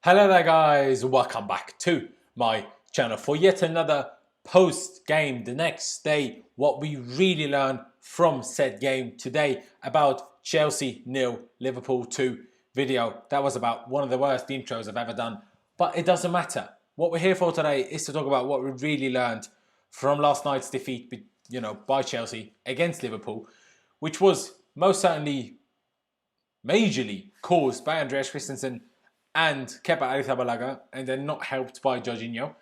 Hello there guys, welcome back to my channel for yet another post-game, the next day, what we really learned from said game today about Chelsea 0, Liverpool 2 video. That was about one of the worst intros I've ever done, but it doesn't matter. What we're here for today is to talk about what we really learned from last night's defeat, by Chelsea against Liverpool, which was most certainly majorly caused by Andreas Christensen and Kepa, and they're not helped by Jorginho.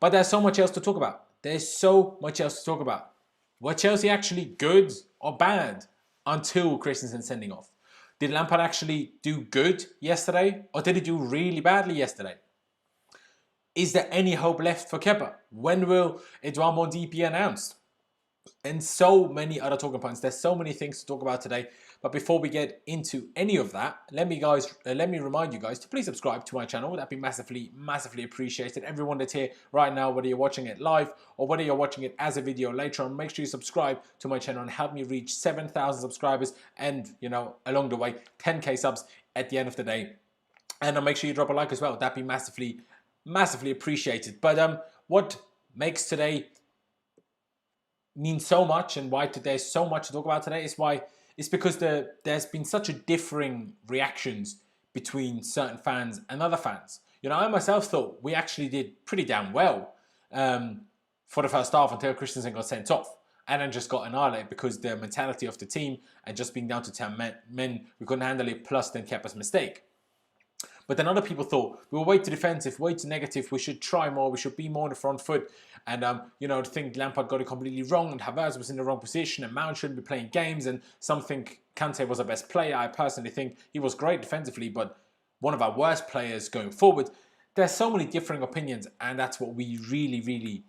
But there's so much else to talk about. There's so much else to talk about. Were Chelsea actually good or bad until Christensen sending off? Did Lampard actually do good yesterday, or did he do really badly yesterday? Is there any hope left for Kepa? When will Edouard Mendy be announced? And so many other talking points. There's so many things to talk about today. But before we get into any of that, let me remind you guys to please subscribe to my channel. That'd be massively appreciated. Everyone that's here right now, whether you're watching it live or whether you're watching it as a video later on, make sure you subscribe to my channel and help me reach 7,000 subscribers and, along the way, 10k subs at the end of the day. And make sure you drop a like as well. That'd be massively appreciated. But what makes today mean so much and why there's so much to talk about today is because there's been such a differing reactions between certain fans and other fans. I myself thought we actually did pretty damn well for the first half until Christensen got sent off and then just got annihilated because the mentality of the team and just being down to 10 men, we couldn't handle it, plus then Kepa's mistake. But then other people thought we were way too defensive, way too negative. We should try more. We should be more on the front foot. And, I think Lampard got it completely wrong and Havertz was in the wrong position and Mount shouldn't be playing games. And some think Kante was our best player. I personally think he was great defensively, but one of our worst players going forward. There's so many differing opinions, and that's what we really need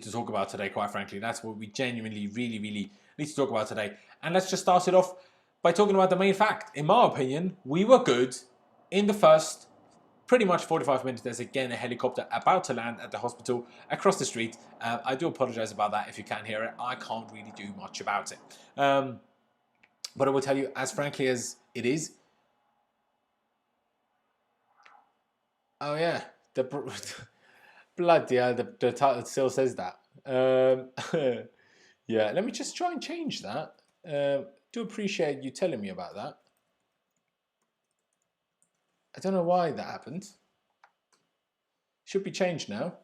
to talk about today, quite frankly. That's what we genuinely, really need to talk about today. And let's just start it off by talking about the main fact. In my opinion, we were good in the first pretty much 45 minutes. There's again a helicopter about to land at the hospital across the street. I do apologize about that if you can't hear it. I can't really do much about it. But I will tell you, as frankly as it is. Oh yeah, bloody hell, the title still says that. Yeah, let me just try and change that. Do appreciate you telling me about that. I don't know why that happened. Should be changed now.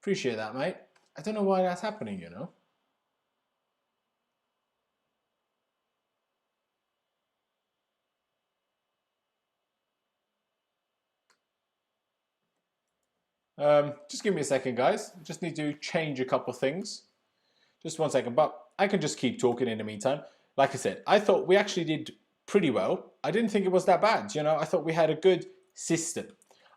Appreciate that, mate. I don't know why that's happening, Just give me a second, guys. Just need to change a couple of things. Just 1 second, but I can just keep talking in the meantime. Like I said, I thought we actually did pretty well. I didn't think it was that bad. I thought we had a good system.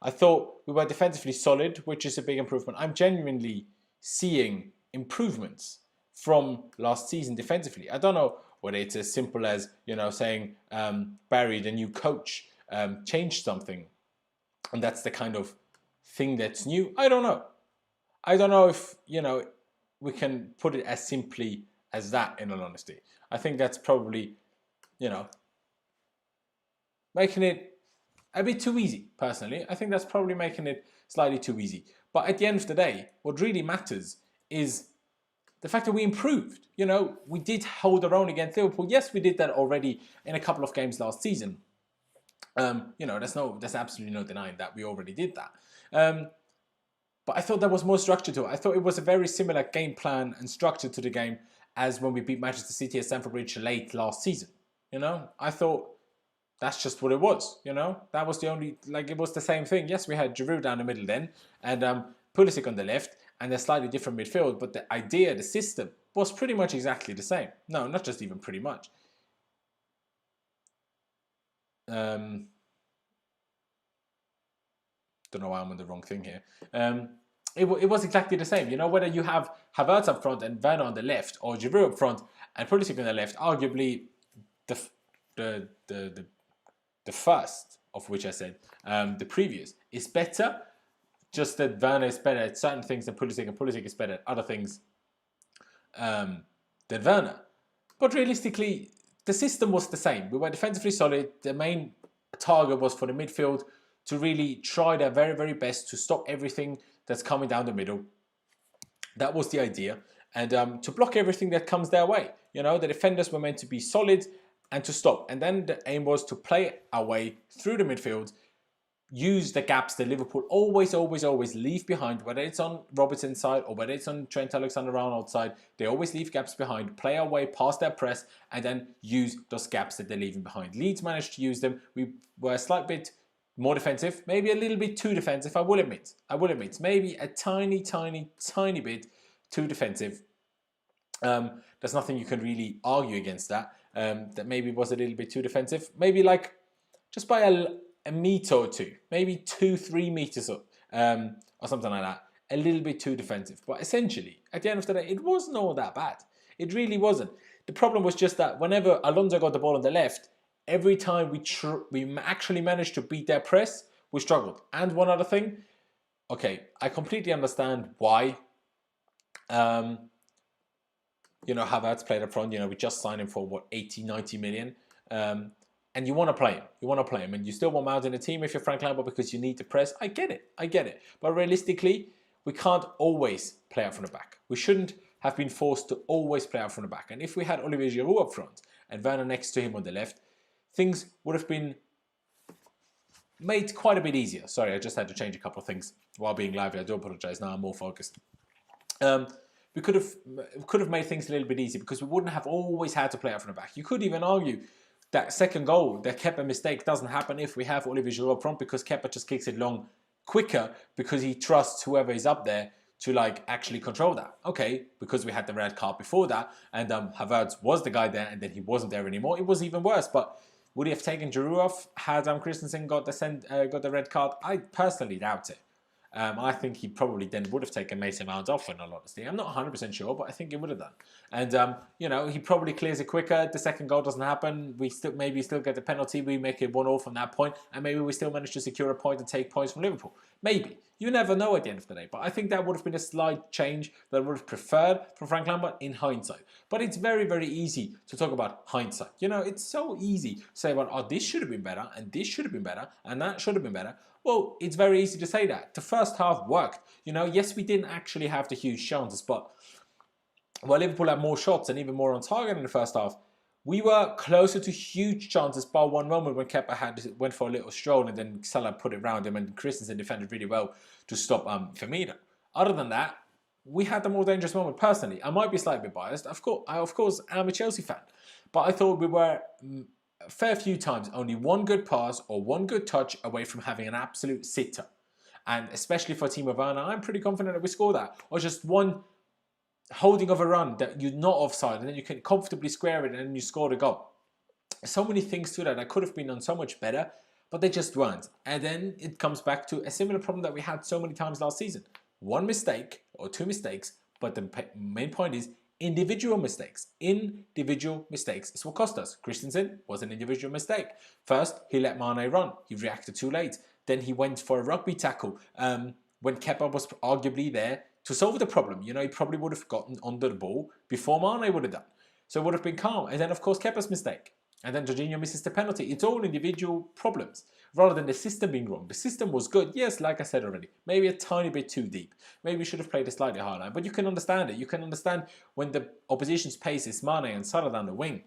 I thought we were defensively solid, which is a big improvement. I'm genuinely seeing improvements from last season defensively. I don't know whether it's as simple as, saying Barry, the new coach, changed something. And that's the kind of thing that's new. I don't know. I don't know if, we can put it as simply as that, in all honesty. I think that's probably, making it a bit too easy, personally. I think that's probably making it slightly too easy. But at the end of the day, what really matters is the fact that we improved. We did hold our own against Liverpool. Yes, we did that already in a couple of games last season. There's absolutely no denying that we already did that. But I thought there was more structure to it. I thought it was a very similar game plan and structure to the game as when we beat Manchester City at Stamford Bridge late last season. I thought that's just what it was. That was the only, it was the same thing. Yes, we had Giroud down the middle then and Pulisic on the left and a slightly different midfield. But the idea, the system was pretty much exactly the same. No, not just even pretty much. Don't know why I'm on the wrong thing here. It was exactly the same. Whether you have Havertz up front and Werner on the left, or Giroud up front and Pulisic on the left, arguably the first of which I said, the previous, is better. Just that Werner is better at certain things than Pulisic, and Pulisic is better at other things than Werner. But realistically, the system was the same. We were defensively solid. The main target was for the midfield to really try their very, very best to stop everything that's coming down the middle. That was the idea. And to block everything that comes their way. You know, the defenders were meant to be solid and to stop. And then the aim was to play our way through the midfield, use the gaps that Liverpool always leave behind, whether it's on Robertson's side or whether it's on Trent Alexander-Arnold's side. They always leave gaps behind, play our way past their press, and then use those gaps that they're leaving behind. Leeds managed to use them. We were a slight bit more defensive, maybe a little bit too defensive, I will admit. Maybe a tiny bit too defensive. There's nothing you can really argue against that. That maybe was a little bit too defensive. Maybe like just by a meter or two, maybe 2-3 meters up, or something like that. A little bit too defensive. But essentially, at the end of the day, it wasn't all that bad. It really wasn't. The problem was just that whenever Alonso got the ball on the left, every time we actually managed to beat their press, we struggled. And one other thing, okay, I completely understand why. You know, Havertz played up front. You know, we just signed him for what, 80, 90 million. And you want to play him. And you still want Mount in the team if you're Frank Lampard because you need to press. I get it. But realistically, we can't always play out from the back. We shouldn't have been forced to always play out from the back. And if we had Olivier Giroud up front and Werner next to him on the left, things would have been made quite a bit easier. Sorry, I just had to change a couple of things while being live. I do apologise. Now I'm more focused. We could have made things a little bit easier because we wouldn't have always had to play out from the back. You could even argue that second goal, that Kepa mistake doesn't happen if we have Olivier Giroud up front because Kepa just kicks it long quicker because he trusts whoever is up there to like actually control that. Okay, because we had the red card before that and Havertz was the guy there and then he wasn't there anymore. It was even worse. But would he have taken Giroud off had Christensen got the red card? I personally doubt it. I think he probably then would have taken Mason Mount off, in all honesty. I'm not 100% sure, but I think he would have done. And, you know, he probably clears it quicker. The second goal doesn't happen. We maybe still get the penalty. We make it 1-1 from that point. And maybe we still manage to secure a point and take points from Liverpool. Maybe. You never know at the end of the day. But I think that would have been a slight change that I would have preferred from Frank Lampard in hindsight. But it's very, very easy to talk about hindsight. You know, it's so easy to say about, oh, this should have been better, and this should have been better, and that should have been better. Well, it's very easy to say that. The first half worked. You know, yes, we didn't actually have the huge chances, but while Liverpool had more shots and even more on target in the first half, we were closer to huge chances by one moment when Kepa went for a little stroll and then Salah put it round him and Christensen defended really well to stop Firmino. Other than that, we had the more dangerous moment. Personally, I might be slightly biased. Of course, I'm a Chelsea fan, but I thought we were a fair few times only one good pass or one good touch away from having an absolute sitter. And especially for Timo Werner, I'm pretty confident that we score that. Or just one holding of a run that you're not offside and then you can comfortably square it and then you score the goal. So many things to that could have been done so much better, but they just weren't. And then it comes back to a similar problem that we had so many times last season. One mistake or two mistakes, but the main point is individual mistakes. Individual mistakes is what cost us. Christensen was an individual mistake. First, he let Mane run. He reacted too late. Then he went for a rugby tackle when Kepa was arguably there to solve the problem. You know, he probably would have gotten under the ball before Mane would have done. So it would have been calm. And then, of course, Kepa's mistake. And then Jorginho misses the penalty. It's all individual problems rather than the system being wrong. The system was good. Yes, like I said already, maybe a tiny bit too deep. Maybe we should have played a slightly higher line. But you can understand it. You can understand when the opposition's pace is Mane and Salah down the wing.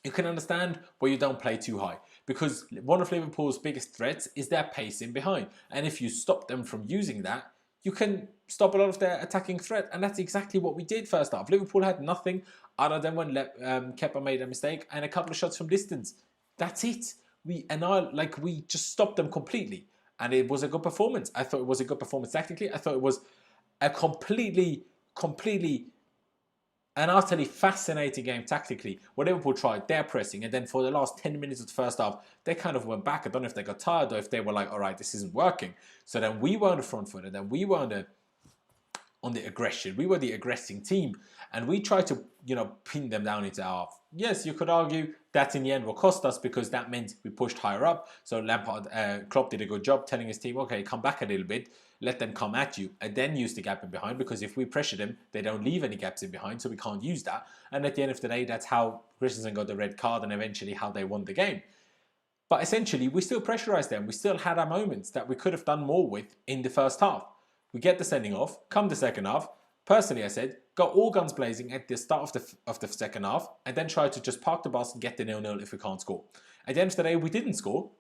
You can understand where you don't play too high. Because one of Liverpool's biggest threats is their pace in behind. And if you stop them from using that, you can stop a lot of their attacking threat. And that's exactly what we did first half. Liverpool had nothing other than when Kepa made a mistake and a couple of shots from distance. That's it. We just stopped them completely. And it was a good performance. I thought it was a good performance tactically. I thought it was a completely an utterly fascinating game tactically, where Liverpool tried their pressing, and then for the last 10 minutes of the first half, they kind of went back. I don't know if they got tired or if they were like, all right, this isn't working. So then we were on the front foot, and then we were on the aggression. We were the aggressing team, and we tried to, pin them down into our half. Yes, you could argue that in the end will cost us because that meant we pushed higher up. So Klopp did a good job telling his team, okay, come back a little bit. let them come at you, and then use the gap in behind, because if we pressure them, they don't leave any gaps in behind, so we can't use that. And at the end of the day, that's how Christensen got the red card and eventually how they won the game. But essentially, we still pressurised them. We still had our moments that we could have done more with in the first half. We get the sending off, come the second half. Personally, I said, go all guns blazing at the start of the second half, and then try to just park the bus and get the 0-0 if we can't score. At the end of the day, we didn't score,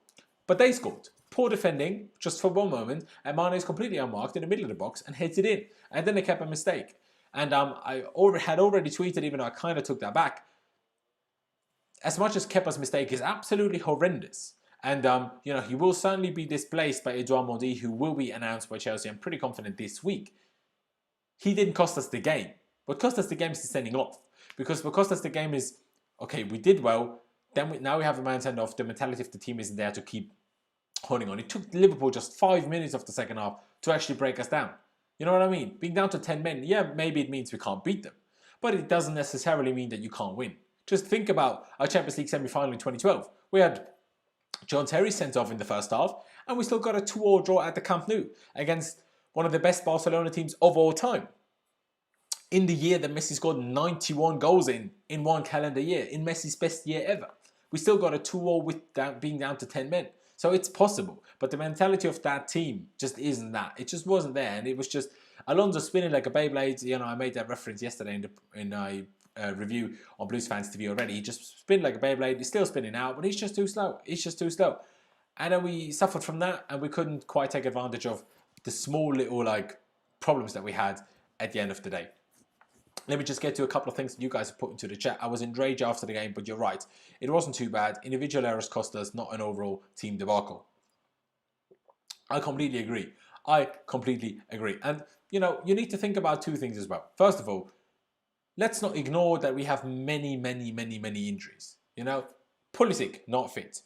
but they scored. Poor defending, just for one moment, and Mane is completely unmarked in the middle of the box and heads it in. And then they kept a mistake. And I had already tweeted, even though I kind of took that back, as much as Kepa's mistake is absolutely horrendous, and he will certainly be displaced by Edouard Mendy, who will be announced by Chelsea, I'm pretty confident, this week. He didn't cost us the game. What cost us the game is the sending off. Because what cost us the game is, okay, we did well, then now we have a man send off, the mentality of the team isn't there to keep holding on. It took Liverpool just 5 minutes of the second half to actually break us down. You know what I mean? Being down to 10 men, yeah, maybe it means we can't beat them. But it doesn't necessarily mean that you can't win. Just think about our Champions League semi-final in 2012. We had John Terry sent off in the first half, and we still got a 2-2 draw at the Camp Nou against one of the best Barcelona teams of all time. In the year that Messi scored 91 goals in one calendar year, in Messi's best year ever. We still got a 2-2 with being down to 10 men. So it's possible. But the mentality of that team just isn't that. It just wasn't there. And it was just Alonso spinning like a Beyblade. I made that reference yesterday in a review on Blues Fans TV already. He just spin like a Beyblade. He's still spinning out, but he's just too slow. It's just too slow. And then we suffered from that, and we couldn't quite take advantage of the small little problems that we had at the end of the day. Let me just get to a couple of things that you guys have put into the chat. I was in rage after the game, but you're right. It wasn't too bad. Individual errors cost us, not an overall team debacle. I completely agree. And, you need to think about two things as well. First of all, let's not ignore that we have many injuries. Pulisic, not fit.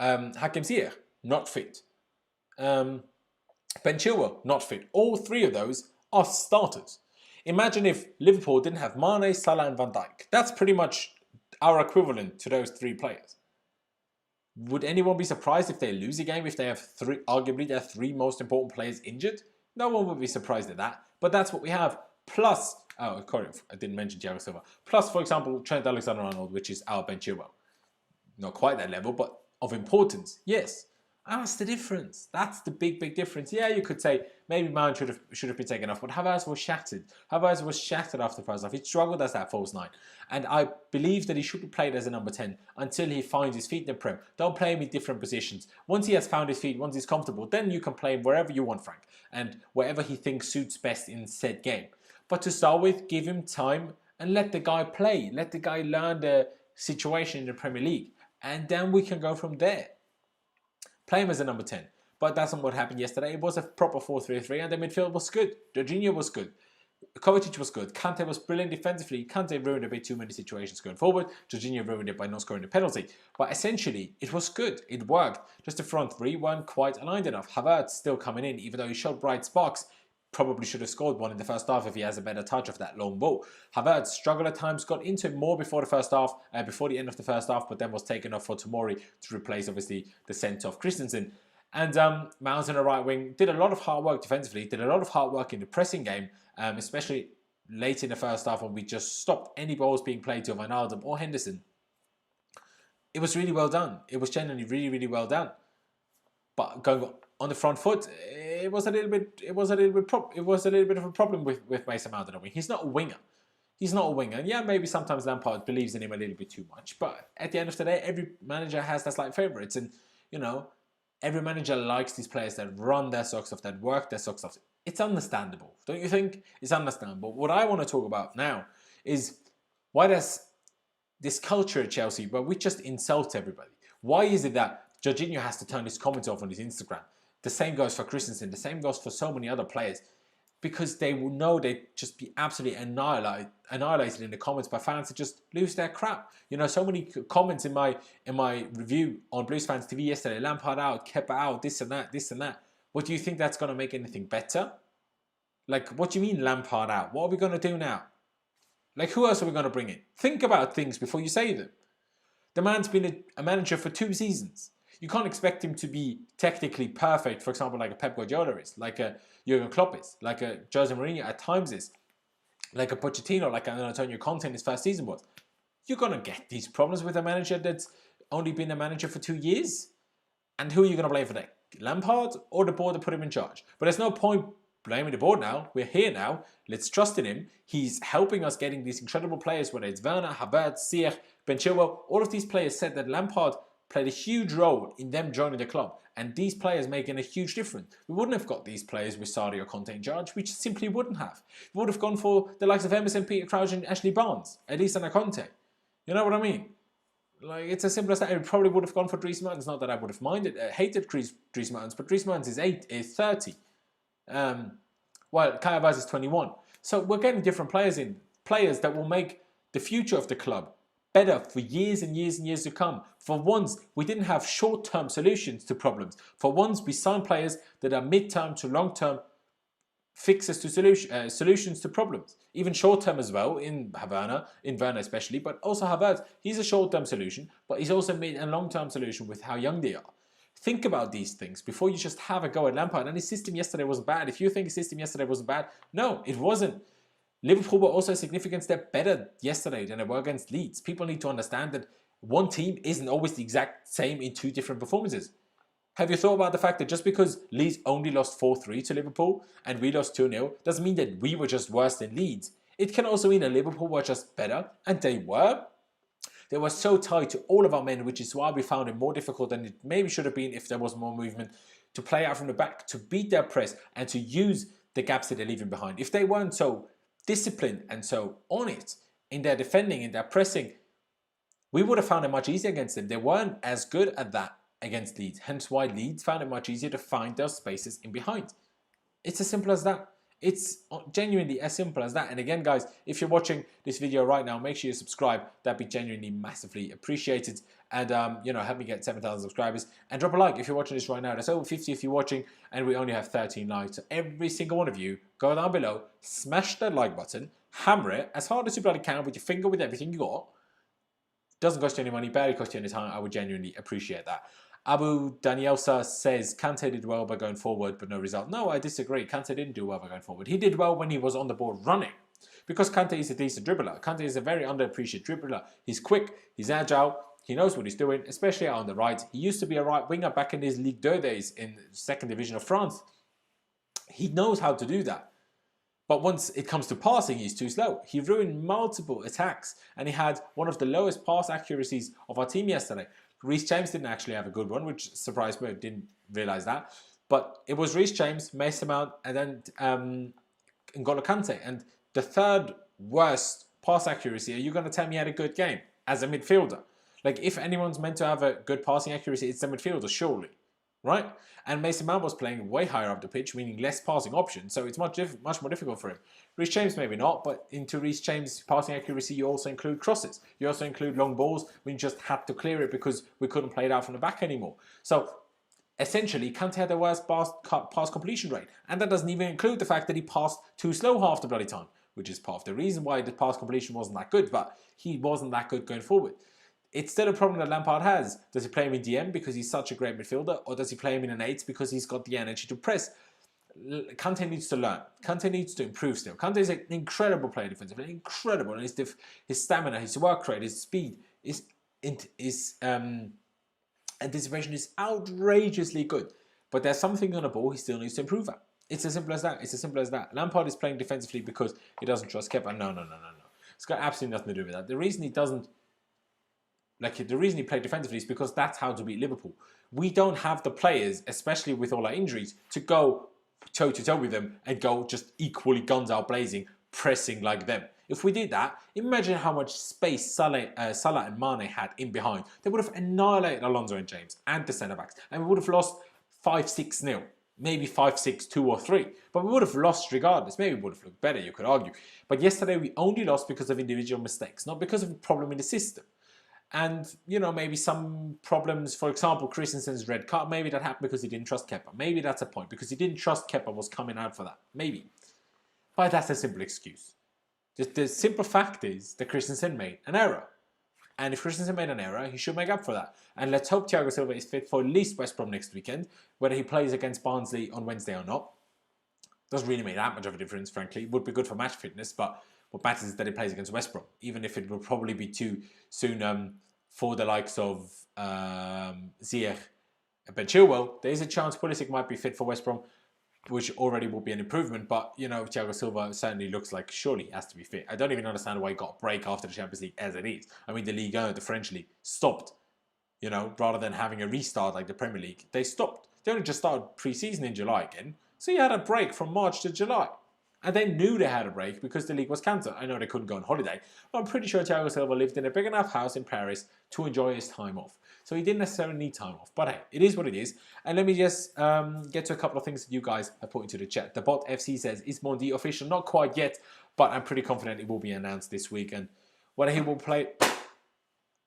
Hakim Ziyech, not fit. Ben Chilwell, not fit. All three of those are starters. Imagine if Liverpool didn't have Mane, Salah and Van Dijk. That's pretty much our equivalent to those three players. Would anyone be surprised if they lose a game if they have arguably their three most important players injured? No one would be surprised at that. But that's what we have. Plus, I didn't mention Thiago Silva. Plus, for example, Trent Alexander-Arnold, which is our Ben Chilwell. Not quite that level, but of importance, yes. And that's the difference. That's the big difference. Yeah, you could say maybe Mount should have been taken off, but Havertz was shattered. Havertz was shattered after the first half. He struggled as that false 9. And I believe that he should be played as a number 10 until he finds his feet in the Prem. Don't play him in different positions. Once he has found his feet, once he's comfortable, then you can play him wherever you want, Frank, and wherever he thinks suits best in said game. But to start with, give him time and let the guy play. Let the guy learn the situation in the Premier League. And then we can go from there. Play him as a number 10. But that's not what happened yesterday. It was a proper 4-3-3 and the midfield was good. Jorginho was good. Kovacic was good. Kante was brilliant defensively. Kante ruined a bit too many situations going forward. Jorginho ruined it by not scoring the penalty. But essentially, it was good. It worked. Just the front three weren't quite aligned enough. Havertz still coming in, even though he showed bright sparks. Probably should have scored one in the first half if he has a better touch of that long ball. Havertz struggled at times, got into it more before the end of the first half, but then was taken off for Tomori to replace, obviously, the sent-off Christensen. And Mount on the right wing did a lot of hard work defensively, did a lot of hard work in the pressing game, especially late in the first half when we just stopped any balls being played to Wijnaldum or Henderson. It was really well done. It was genuinely really well done. But going on the front foot, it was a little bit of a problem with Mason Mount on the wing. He's not a winger. And yeah, maybe sometimes Lampard believes in him a little bit too much. But at the end of the day, every manager has their slight favourites. And, every manager likes these players that run their socks off, that work their socks off. It's understandable, don't you think? It's understandable. What I want to talk about now is why there's this culture at Chelsea where we just insult everybody. Why is it that Jorginho has to turn his comments off on his Instagram? The same goes for Christensen. The same goes for so many other players. Because they will know they'd just be absolutely annihilated in the comments by fans that just lose their crap. So many comments in my review on Blues Fans TV yesterday. Lampard out, Kepa out, this and that. What do you think that's going to make anything better? What do you mean Lampard out? What are we going to do now? Who else are we going to bring in? Think about things before you say them. The man's been a manager for 2 seasons. You can't expect him to be technically perfect, for example, like a Pep Guardiola is, like a Jurgen Klopp is, like a Jose Mourinho at times is, like a Pochettino, like an Antonio Conte in his first season was. You're going to get these problems with a manager that's only been a manager for 2 years. And who are you going to blame for that? Lampard or the board that put him in charge? But there's no point blaming the board now. We're here now. Let's trust in him. He's helping us getting these incredible players, whether it's Werner, Havertz, Ziyech, Ben Chilwell. All of these players said that Lampard played a huge role in them joining the club. And these players making a huge difference. We wouldn't have got these players with Sarri or Conte in charge. We just simply wouldn't have. We would have gone for the likes of Emerson, Peter Crouch and Ashley Barnes. At least under Conte. You know what I mean? Like, it's as simple as that. It probably would have gone for Dries Mertens. Not that I would have hated Dries Mertens, but Dries Mertens is 30. While Kai Havertz is 21. So we're getting different players in. Players that will make the future of the club better for years and years and years to come. For once, we didn't have short-term solutions to problems. For once, we signed players that are mid-term to long-term fixes to solutions to problems. Even short-term as well, in Werner especially, but also Havertz. He's a short-term solution, but he's also made a long-term solution with how young they are. Think about these things before you just have a go at Lampard. And his system yesterday wasn't bad. If you think his system yesterday wasn't bad, no, it wasn't. Liverpool were also a significant step better yesterday than they were against Leeds. People need to understand that one team isn't always the exact same in two different performances. Have you thought about the fact that just because Leeds only lost 4-3 to Liverpool and we lost 2-0 doesn't mean that we were just worse than Leeds. It can also mean that Liverpool were just better, and they were. They were so tied to all of our men, which is why we found it more difficult than it maybe should have been if there was more movement, to play out from the back, to beat their press, and to use the gaps that they're leaving behind. If they weren't so disciplined and so on it in their defending, in their pressing, we would have found it much easier against them. They weren't as good at that against Leeds, hence why Leeds found it much easier to find those spaces in behind. It's as simple as that. It's genuinely as simple as that. And again, guys, if you're watching this video right now, make sure you subscribe. That'd be genuinely massively appreciated. And, help me get 7,000 subscribers. And drop a like if you're watching this right now. There's over 50 if you're watching, and we only have 13 likes. So every single one of you, go down below, smash that like button, hammer it as hard as you bloody can with your finger, with everything you got. Doesn't cost you any money, barely cost you any time. I would genuinely appreciate that. Abu Danielsa says Kante did well by going forward, but no result. No, I disagree. Kante didn't do well by going forward. He did well when he was on the ball running, because Kante is a decent dribbler. Kante is a very underappreciated dribbler. He's quick, he's agile, he knows what he's doing, especially out on the right. He used to be a right winger back in his Ligue 2 days in second division of France. He knows how to do that. But once it comes to passing, he's too slow. He ruined multiple attacks, and he had one of the lowest pass accuracies of our team yesterday. Reece James didn't actually have a good one, which surprised me. I didn't realise that. But it was Reece James, Mason Mount, and then N'Golo Kante. And the third worst pass accuracy, are you going to tell me he had a good game as a midfielder? Like, if anyone's meant to have a good passing accuracy, it's the midfielder, surely. Right? And Mason Mount was playing way higher up the pitch, meaning less passing options, so it's much more difficult for him. Reece James maybe not, but into Reece James' passing accuracy you also include crosses. You also include long balls when you just had to clear it because we couldn't play it out from the back anymore. So essentially, Kante had the worst pass completion rate, and that doesn't even include the fact that he passed too slow half the bloody time, which is part of the reason why the pass completion wasn't that good, but he wasn't that good going forward. It's still a problem that Lampard has. Does he play him in DM because he's such a great midfielder, or does he play him in an 8 because he's got the energy to press? Kante needs to learn. Kante needs to improve still. Kante is an incredible player defensively, incredible. And his stamina, his work rate, his speed, his anticipation is outrageously good. But there's something on the ball he still needs to improve at. It's as simple as that. It's as simple as that. Lampard is playing defensively because he doesn't trust Kepa. No. It's got absolutely nothing to do with that. The reason he doesn't the reason he played defensively is because that's how to beat Liverpool. We don't have the players, especially with all our injuries, to go toe-to-toe with them and go just equally guns out blazing, pressing like them. If we did that, imagine how much space Salah and Mane had in behind. They would have annihilated Alonso and James and the centre-backs, and we would have lost 5-6-0. Maybe 5-6, 2 or 3. But we would have lost regardless. Maybe we would have looked better, you could argue. But yesterday we only lost because of individual mistakes, not because of a problem in the system. And, maybe some problems, for example, Christensen's red card, maybe that happened because he didn't trust Kepa. Maybe that's a point, because he didn't trust Kepa was coming out for that. Maybe. But that's a simple excuse. The simple fact is that Christensen made an error. And if Christensen made an error, he should make up for that. And let's hope Thiago Silva is fit for at least West Brom next weekend, whether he plays against Barnsley on Wednesday or not. Doesn't really make that much of a difference, frankly. It would be good for match fitness, but what matters is that he plays against West Brom, even if it will probably be too soon for the likes of Ziyech and Ben Chilwell. There is a chance Pulisic might be fit for West Brom, which already will be an improvement. But, you know, Thiago Silva certainly looks like surely he has to be fit. I don't even understand why he got a break after the Champions League as it is. I mean, the Ligue 1, the French league, stopped. You know, rather than having a restart like the Premier League, they stopped. They only just started pre-season in July again. So you had a break from March to July. And they knew they had a break because the league was cancelled. I know they couldn't go on holiday, but I'm pretty sure Thiago Silva lived in a big enough house in Paris to enjoy his time off. So he didn't necessarily need time off. But hey, it is what it is. And let me just get to a couple of things that you guys have put into the chat. The Bot FC says, is Mondi official? Not quite yet, but I'm pretty confident it will be announced this week. And whether he will play...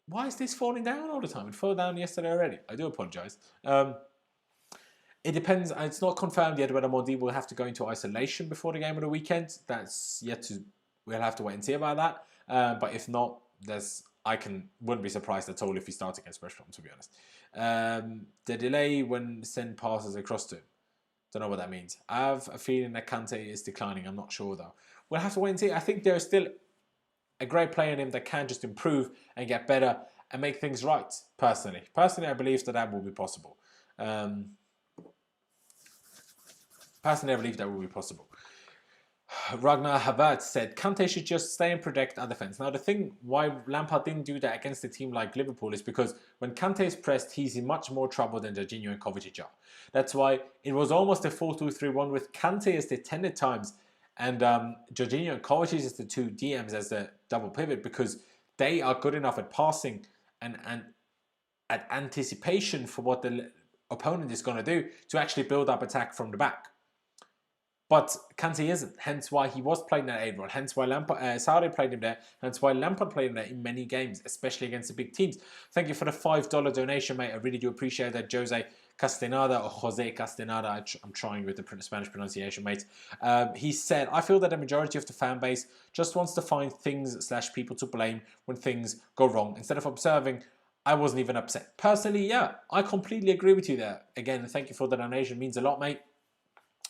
Why is this falling down all the time? It fell down yesterday already. I do apologise. It depends. It's not confirmed yet whether Mondi will have to go into isolation before the game of the weekend. That's yet to... We'll have to wait and see about that. But if not, wouldn't be surprised at all if he starts against West Brom, to be honest. The delay when send passes across to him. Don't know what that means. I have a feeling that Kante is declining. I'm not sure, though. We'll have to wait and see. I think there's still a great player in him that can just improve and get better and make things right, personally. Personally, I believe that will be possible. Personally, I believe that will be possible. Ragnar Havertz said, Kante should just stay and protect our defence. Now, the thing why Lampard didn't do that against a team like Liverpool is because when Kante is pressed, he's in much more trouble than Jorginho and Kovacic are. That's why it was almost a 4-2-3-1 with Kante as the 10 at times and Jorginho and Kovacic as the two DMs as the double pivot, because they are good enough at passing and at anticipation for what the opponent is going to do to actually build up attack from the back. But Kante isn't, hence why he was playing that 8 role, hence why Sarri played him there, hence why Lampard played him there in many games, especially against the big teams. Thank you for the $5 donation, mate. I really do appreciate that. Jose Castaneda, I'm trying with the Spanish pronunciation, mate. He said, I feel that the majority of the fan base just wants to find things/people to blame when things go wrong. Instead of observing, I wasn't even upset. Personally, yeah, I completely agree with you there. Again, thank you for the donation. It means a lot, mate.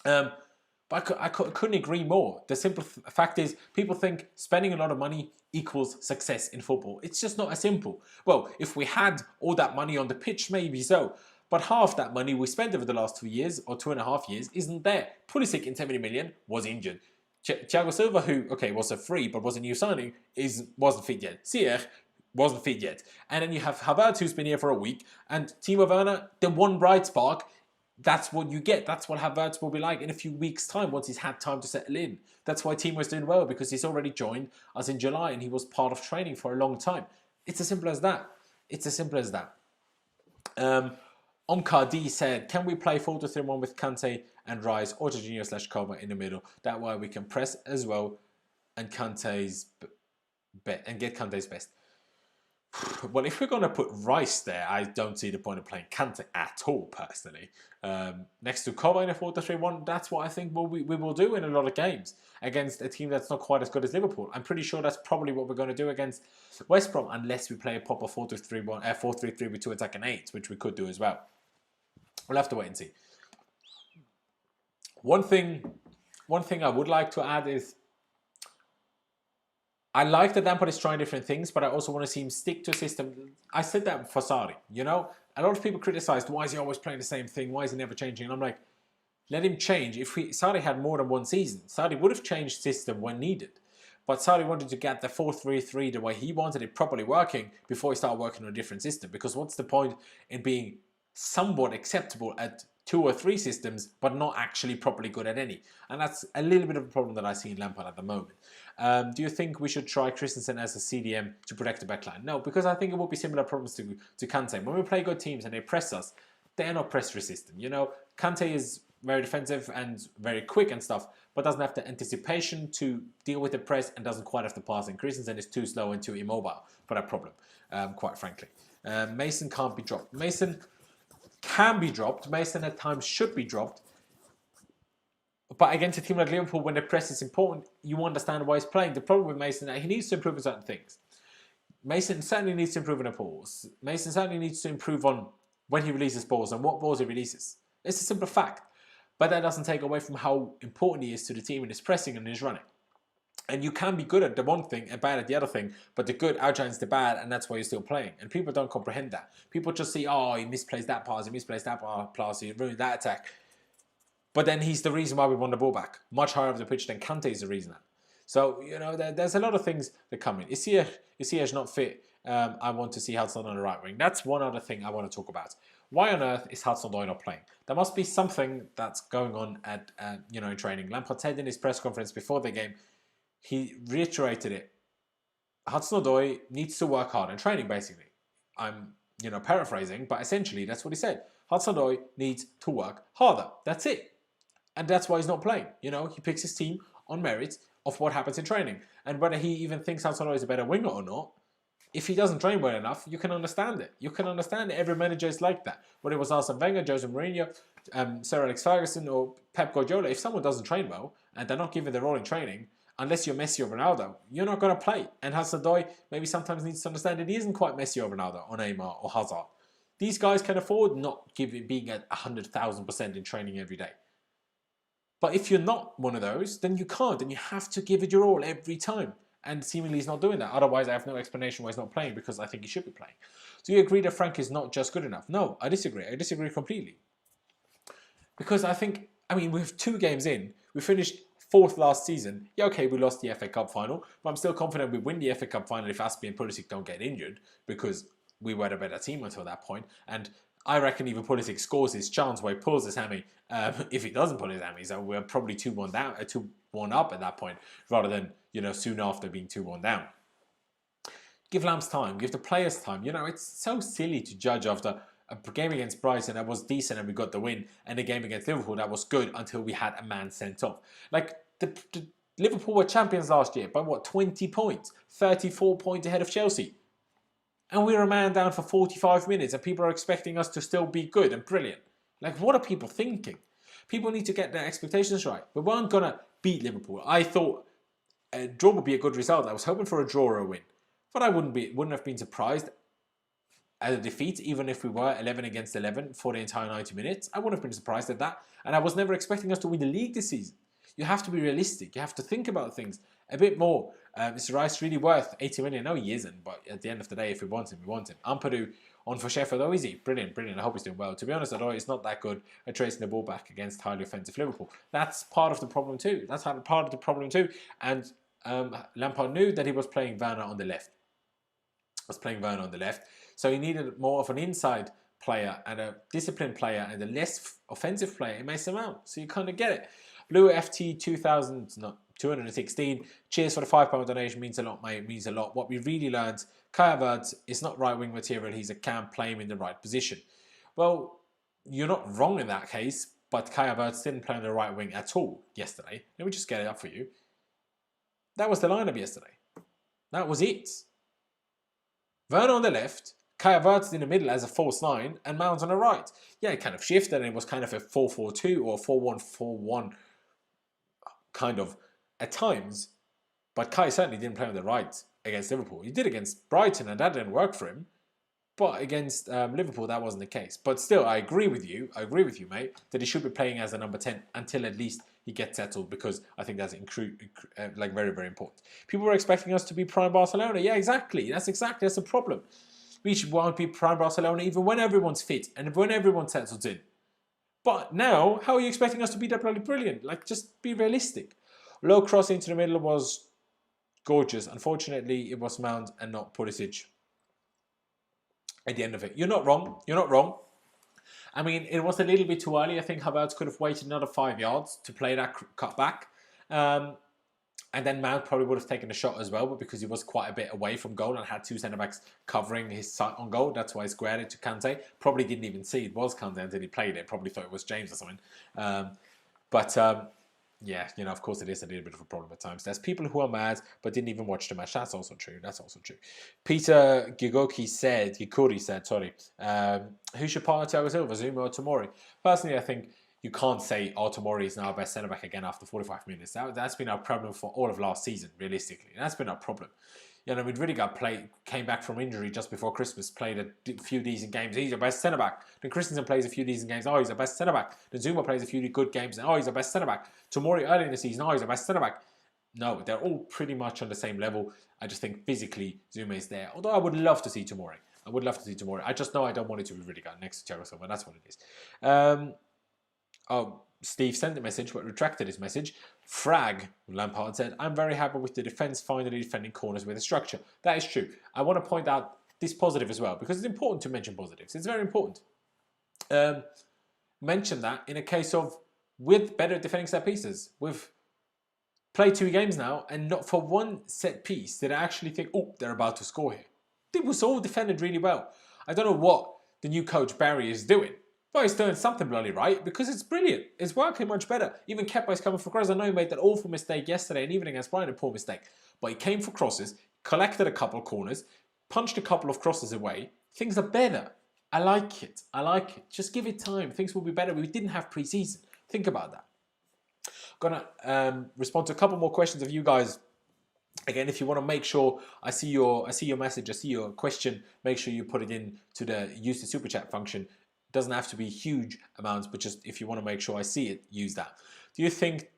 But I couldn't agree more. The simple fact is, people think spending a lot of money equals success in football. It's just not as simple. Well, if we had all that money on the pitch, maybe so. But half that money we spent over the last 2 years, or 2.5 years, isn't there. Pulisic in 70 million was injured. Thiago Silva, who, okay, was a free, but was a new signing, wasn't fit yet. Ziyech wasn't fit yet. And then you have Havertz, who's been here for a week, and Timo Werner, the one bright spark. That's what you get. That's what Havertz will be like in a few weeks' time once he's had time to settle in. That's why Timo is doing well, because he's already joined us in July and he was part of training for a long time. It's as simple as that. It's as simple as that. Omkar D said, can we play 4-3-1 with Kante and Rice or Jorginho/Kepa in the middle? That way we can press as well and get Kante's best. Well, if we're going to put Rice there, I don't see the point of playing Kante at all, personally. Next to Kepa in a 4-3-1, that's what I think we will do in a lot of games against a team that's not quite as good as Liverpool. I'm pretty sure that's probably what we're going to do against West Brom, unless we play a proper 4-3-3 with 2 attacking 8s, which we could do as well. We'll have to wait and see. One thing I would like to add is, I like that Lampard is trying different things, but I also want to see him stick to a system. I said that for Sarri, you know? A lot of people criticised, why is he always playing the same thing? Why is he never changing? And I'm like, let him change. If Sarri had more than one season, Sarri would have changed system when needed. But Sarri wanted to get the 4-3-3 the way he wanted it properly working before he started working on a different system. Because what's the point in being somewhat acceptable at 2 or 3 systems, but not actually properly good at any? And that's a little bit of a problem that I see in Lampard at the moment. Do you think we should try Christensen as a CDM to protect the backline? No, because I think it will be similar problems to Kante. When we play good teams and they press us, they're not press resistant. You know, Kante is very defensive and very quick and stuff, but doesn't have the anticipation to deal with the press and doesn't quite have the passing. Christensen is too slow and too immobile for that problem, quite frankly. Mason can't be dropped. Mason can be dropped. Mason at times should be dropped. But against a team like Liverpool, when the press is important, you understand why he's playing. The problem with Mason is that he needs to improve on certain things. Mason certainly needs to improve on the balls. Mason certainly needs to improve on when he releases balls and what balls he releases. It's a simple fact. But that doesn't take away from how important he is to the team in his pressing and his running. And you can be good at the one thing and bad at the other thing, but the good outshines the bad, and that's why you're still playing. And people don't comprehend that. People just see, oh, he misplaced that pass, he misplaced that pass, he ruined that attack. But then he's the reason why we won the ball back. Much higher up the pitch than Kante is the reason. So, there's a lot of things that come in. Is Ziyech not fit? I want to see Hudson on the right wing. That's one other thing I want to talk about. Why on earth is Hudson-Odoi not playing? There must be something that's going on at in training. Lampard said in his press conference before the game, he reiterated it. Hudson-Odoi needs to work hard in training, basically. I'm paraphrasing, but essentially that's what he said. Hudson-Odoi needs to work harder. That's it. And that's why he's not playing. He picks his team on merit of what happens in training. And whether he even thinks Hudson-Odoi is a better winger or not, if he doesn't train well enough, you can understand it. You can understand it. Every manager is like that. Whether it was Arsene Wenger, Jose Mourinho, Sir Alex Ferguson, or Pep Guardiola, if someone doesn't train well and they're not given the role in training, unless you're Messi or Ronaldo, you're not going to play. And Hudson-Odoi maybe sometimes needs to understand that he isn't quite Messi or Ronaldo or Neymar or Hazard. These guys can afford not being at 100,000% in training every day. But if you're not one of those, then you can't, and you have to give it your all every time. And seemingly he's not doing that. Otherwise, I have no explanation why he's not playing, because I think he should be playing. Do you agree that Frank is not just good enough? No, I disagree. I disagree completely. Because we have 2 games in. We finished 4th last season. Yeah, okay, we lost the FA Cup final, but I'm still confident we win the FA Cup final if Aspie and Pulisic don't get injured, because we were the better team until that point. And I reckon even Pulisic scores his chance where he pulls his hammy. If he doesn't pull his hammy, so we're probably 2-1 down, 2-1 up at that point, rather than soon after being 2-1 down. Give Lamps time. Give the players time. It's so silly to judge after a game against Brighton that was decent and we got the win, and a game against Liverpool that was good until we had a man sent off. Like the Liverpool were champions last year by 20 points, 34 points ahead of Chelsea. And we were a man down for 45 minutes and people are expecting us to still be good and brilliant. Like, what are people thinking? People need to get their expectations right. We weren't going to beat Liverpool. I thought a draw would be a good result. I was hoping for a draw or a win. But I wouldn't have been surprised at a defeat, even if we were 11 against 11 for the entire 90 minutes. I wouldn't have been surprised at that. And I was never expecting us to win the league this season. You have to be realistic. You have to think about things a bit more. Is Rice really worth 80 million? No, he isn't. But at the end of the day, if we want him, we want him. Ampadu on for Sheffield. Oh, is he? Brilliant, brilliant. I hope he's doing well. To be honest, Odoi is not that good at tracing the ball back against highly offensive Liverpool. That's part of the problem too. And Lampard knew that he was playing Werner on the left. So he needed more of an inside player and a disciplined player and a less offensive player in Mason Mount. So you kind of get it. Blue FT 216. Cheers for the £5 donation. Means a lot, mate. Means a lot. What we really learned, Kai Havertz is not right wing material. He's a cam, play him in the right position. Well, you're not wrong in that case, but Kai Havertz didn't play on the right wing at all yesterday. Let me just get it up for you. That was the lineup yesterday. That was it. Werner on the left, Kai Havertz in the middle as a false 9, and Mount on the right. Yeah, it kind of shifted, and it was kind of a 4-4-2 or 4-1-4-1 kind of at times. But Kai certainly didn't play on the right against Liverpool. He did against Brighton, and that didn't work for him. But against Liverpool, that wasn't the case. But still, I agree with you, mate, that he should be playing as a number 10 until at least he gets settled, because I think that's very, very important. People were expecting us to be prime Barcelona. Yeah, exactly. That's the problem. We won't be prime Barcelona even when everyone's fit and when everyone settles in. But now, how are you expecting us to be that bloody brilliant? Like, just be realistic. Low cross into the middle was gorgeous. Unfortunately, it was Mount and not Pulisic at the end of it. You're not wrong. I mean, it was a little bit too early. I think Havertz could have waited another 5 yards to play that cut back. And then Mount probably would have taken a shot as well, but because he was quite a bit away from goal and had 2 centre-backs covering his side on goal, that's why he squared it to Kante. Probably didn't even see it was Kante until he played it. Probably thought it was James or something. Yeah, of course it is a little bit of a problem at times. There's people who are mad but didn't even watch the match. That's also true. Peter Gigori said, who should partner Thiago Silva, Zuma or Tomori? Personally, I think you can't say Tomori is now our best centre-back again after 45 minutes. That's been our problem for all of last season, realistically. That's been our problem. You know, Rudiger came back from injury just before Christmas, played a few decent games. He's the best centre-back. Then Christensen plays a few decent games. Oh, he's the best centre-back. Then Zuma plays a few good games. And, oh, he's the best centre-back. Tomori early in the season, oh, he's the best centre-back. No, they're all pretty much on the same level. I just think physically Zuma is there. Although I would love to see Tomori. I just know I don't want it to be Rudiger next to Thiago Silva. That's what it is. Steve sent a message but retracted his message. Frag, Lampard said, I'm very happy with the defence finally defending corners with a structure. That is true. I want to point out this positive as well because it's important to mention positives. It's very important. Mention that in a case of with better defending set pieces. We've played 2 games now and not for one set piece did I actually think, oh, they're about to score here. It was all defended really well. I don't know what the new coach Barry is doing. Well, he's doing something bloody right because it's brilliant. It's working much better. Even Kepa is coming for crosses. I know he made that awful mistake yesterday and even against Brighton, a poor mistake. But he came for crosses, collected a couple of corners, punched a couple of crosses away. Things are better. I like it. Just give it time. Things will be better. We didn't have pre-season. Think about that. Gonna respond to a couple more questions of you guys. Again, if you want to make sure I see your message, I see your question, make sure you put it in to the use the super chat function. Doesn't have to be huge amounts, but just if you want to make sure I see it, use that. Do you think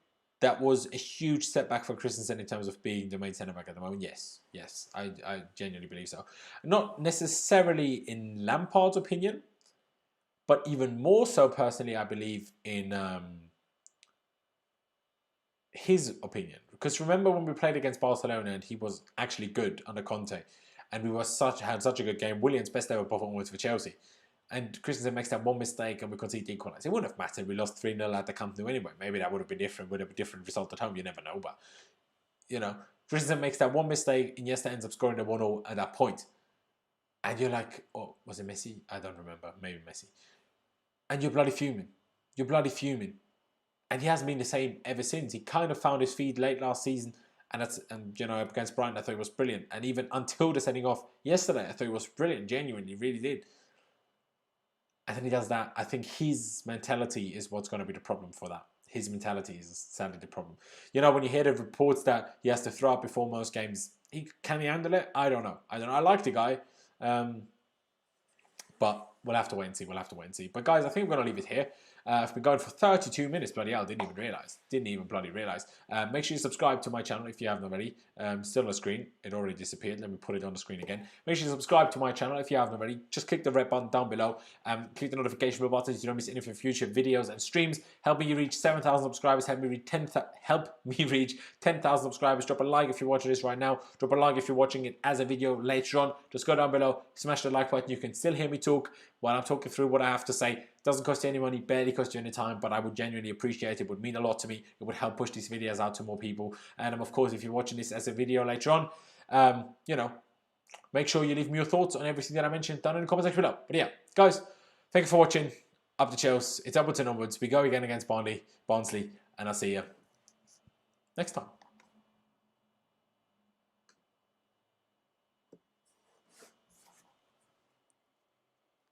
that was a huge setback for Christensen in terms of being the main centre-back at the moment? Yes, I genuinely believe so. Not necessarily in Lampard's opinion, but even more so personally, I believe in his opinion. Because remember when we played against Barcelona and he was actually good under Conte, and we had such a good game. Willian's best ever performance for Chelsea. And Christensen makes that one mistake and we concede the equaliser. It wouldn't have mattered. We lost 3-0 at the Camp Nou anyway. Maybe that would have been different. Would have been a different result at home. You never know. But, you know, Christensen makes that one mistake. Iniesta ends up scoring the 1-0 at that point. And you're like, oh, was it Messi? I don't remember. Maybe Messi. And you're bloody fuming. And he hasn't been the same ever since. He kind of found his feet late last season. And you know, against Brighton, I thought it was brilliant. And even until the sending off yesterday, I thought it was brilliant. Genuinely, really did. And then he does that. I think his mentality is what's going to be the problem for that. His mentality is sadly the problem. You know, when you hear the reports that he has to throw up before most games, can he handle it? I don't know. I like the guy. But we'll have to wait and see. But guys, I think we're going to leave it here. I've been going for 32 minutes, bloody hell, didn't even bloody realise. Make sure you subscribe to my channel if you haven't already. Still on the screen, it already disappeared. Let me put it on the screen again. Make sure you subscribe to my channel if you haven't already. Just click the red button down below. Click the notification bell button so you don't miss any of your future videos and streams. Help me reach 7,000 subscribers. Help me reach 10,000 subscribers. Drop a like if you're watching this right now. Drop a like if you're watching it as a video later on. Just go down below, smash the like button. You can still hear me talk while I'm talking through what I have to say. Doesn't cost you any money, barely cost you any time, but I would genuinely appreciate it. It would mean a lot to me. It would help push these videos out to more people. And of course, if you're watching this as a video later on, you know, make sure you leave me your thoughts on everything that I mentioned down in the comment section below. But yeah, guys, thank you for watching. Up to Chelsea. It's upwards and onwards. We go again against Barnsley, and I'll see you next time.